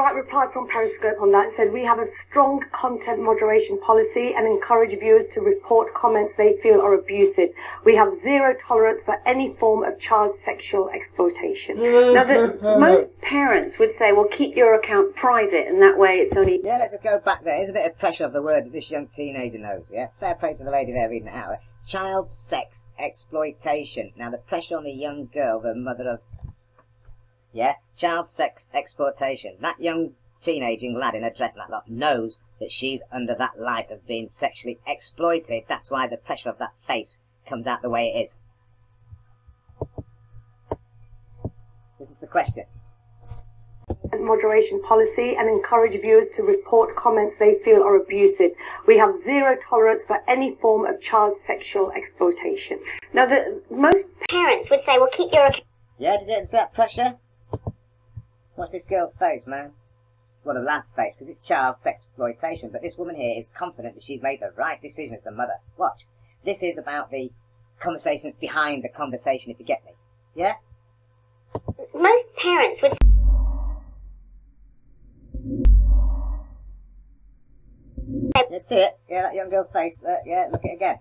Right reply from Periscope on that said, we have a strong content moderation policy and encourage viewers to report comments they feel are abusive. We have zero tolerance for any form of child sexual exploitation. Now, most parents would say, well, keep your account private and that way it's only... Yeah, let's go back there. There's a bit of pressure of the word that this young teenager knows, yeah? Fair play to the lady there reading it out. Child sex exploitation. Now, the pressure on the young girl, the mother of... Yeah, child sex exploitation. That young teenaging lad in a dress like that knows that she's under that light of being sexually exploited. That's why the pressure of that face comes out the way it is. This is the question. Moderation policy and encourage viewers to report comments they feel are abusive. We have zero tolerance for any form of child sexual exploitation. Now, most parents would say, well, keep your account... Yeah, did you see that pressure? Watch this girl's face, man. Well, the lad's face, because it's child sex exploitation. But this woman here is confident that she's made the right decision as the mother. Watch. This is about the conversations behind the conversation, if you get me. Yeah? Most parents would... Let's see it. Yeah, that young girl's face. Yeah, look at it again.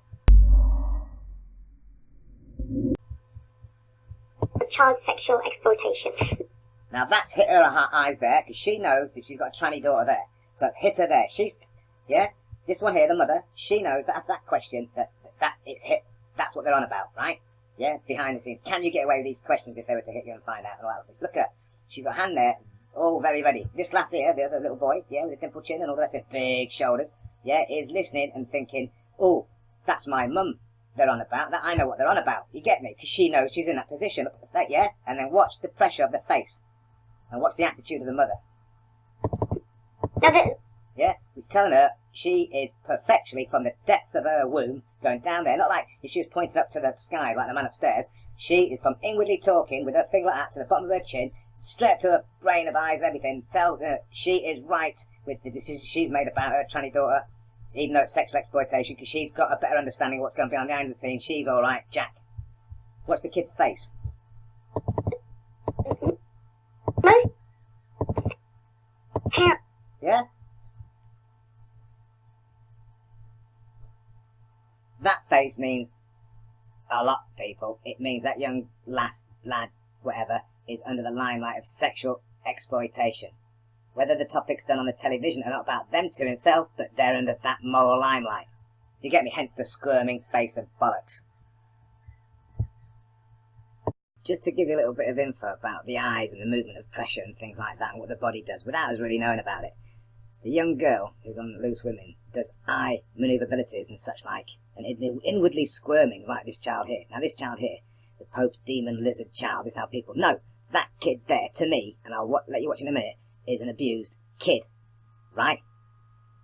Child sexual exploitation. Now that's hit her eyes there, because she knows that she's got a tranny daughter there. So it's hit her there. She's, yeah, this one here, the mother, she knows that that question, that it's hit, that's what they're on about, right? Yeah, behind the scenes. Can you get away with these questions if they were to hit you and find out? And all that. Look at her. She's got a hand there, all very ready. This lass here, the other little boy, yeah, with a dimple chin and all the rest of it, big shoulders, yeah, is listening and thinking, oh, that's my mum they're on about. That I know what they're on about. You get me? Because she knows she's in that position. Look at that, yeah? And then watch the pressure of the face. And watch the attitude of the mother. Yeah, he's telling her she is perfectly from the depths of her womb going down there. Not like if she was pointing up to the sky like the man upstairs. She is from inwardly talking with her finger like that to the bottom of her chin, straight to her brain of eyes and everything. Tell her she is right with the decision she's made about her tranny daughter, even though it's sexual exploitation, because she's got a better understanding of what's going on behind the scenes. She's all right, Jack. Watch the kid's face. Most... Yeah? That face means a lot, people. It means that young lad, whatever, is under the limelight of sexual exploitation. Whether the topic's done on the television or not about them to himself, but they're under that moral limelight. Do you get me? Hence the squirming face of bollocks. Just to give you a little bit of info about the eyes and the movement of pressure and things like that and what the body does without us really knowing about it. The young girl who's on loose women does eye manoeuvrabilities and such like, and inwardly squirming like this child here. Now this child here, the Pope's demon lizard child, is how people know. That kid there, to me, and I'll let you watch in a minute, is an abused kid, right?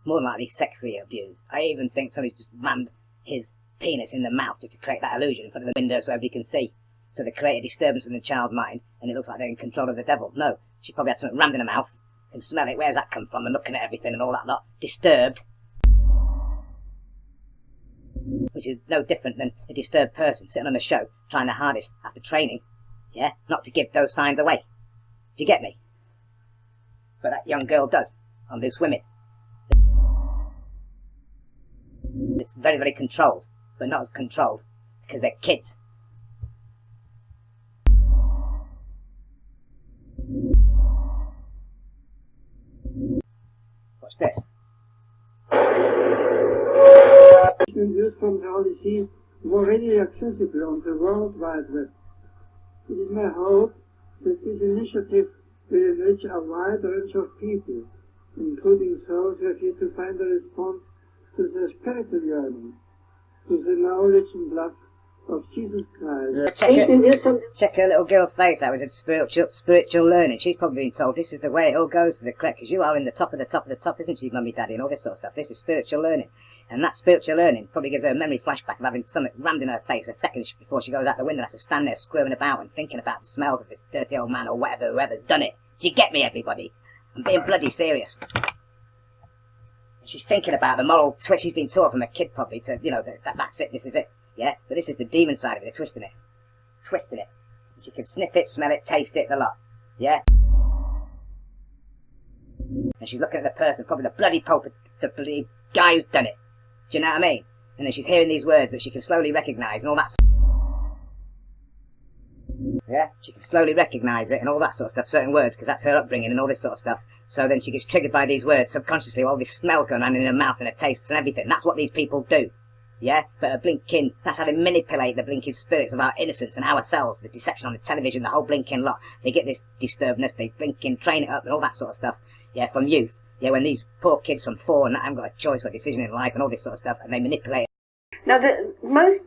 More than likely sexually abused. I even think somebody's just rammed his penis in the mouth just to create that illusion in front of the window so everybody can see. So they create a disturbance within the child's mind, and it looks like they're in control of the devil. No, she probably had something rammed in her mouth, can smell it, where's that come from, and looking at everything and all that lot. Disturbed. Which is no different than a disturbed person sitting on a show, trying their hardest after training, yeah, not to give those signs away. Do you get me? But that young girl does, on loose women. It's very, very controlled, but not as controlled, because they're kids. Watch this. News from the policy more readily accessible on the World Wide Web. It is my hope that this initiative will reach a wide range of people, including those who have yet to find a response to their spiritual yearning, to the knowledge and love of Jesus Christ. Check her little girl's face out with its spiritual learning. She's probably been told this is the way it all goes for the correct, because you are in the top of the top of the top, isn't she, mummy, daddy, and all this sort of stuff. This is spiritual learning. And that spiritual learning probably gives her a memory flashback of having something rammed in her face a second before she goes out the window and has to stand there squirming about and thinking about the smells of this dirty old man or whatever, whoever's done it. Do you get me, everybody? I'm being bloody serious. She's thinking about the moral twist she's been taught from a kid probably to, you know, that's it, this is it. Yeah? But this is the demon side of it, twisting it. Twisting it. She can sniff it, smell it, taste it, the lot. Yeah? and she's looking at the person, probably the bloody pulpit, the bloody guy who's done it. Do you know what I mean? And then she's hearing these words that she can slowly recognise and all that. Yeah, she can slowly recognise it and all that sort of stuff, certain words, because that's her upbringing and all this sort of stuff. So then she gets triggered by these words subconsciously, all this smells going on in her mouth and her tastes and everything. That's what these people do. Yeah, but a blinking, that's how they manipulate the blinking spirits of our innocence and ourselves, the deception on the television, the whole blinking lot. They get this disturbedness, they blinking train it up and all that sort of stuff. Yeah, from youth. Yeah, when these poor kids from 4 and that haven't got a choice or decision in life and all this sort of stuff, and they manipulate it. Now, most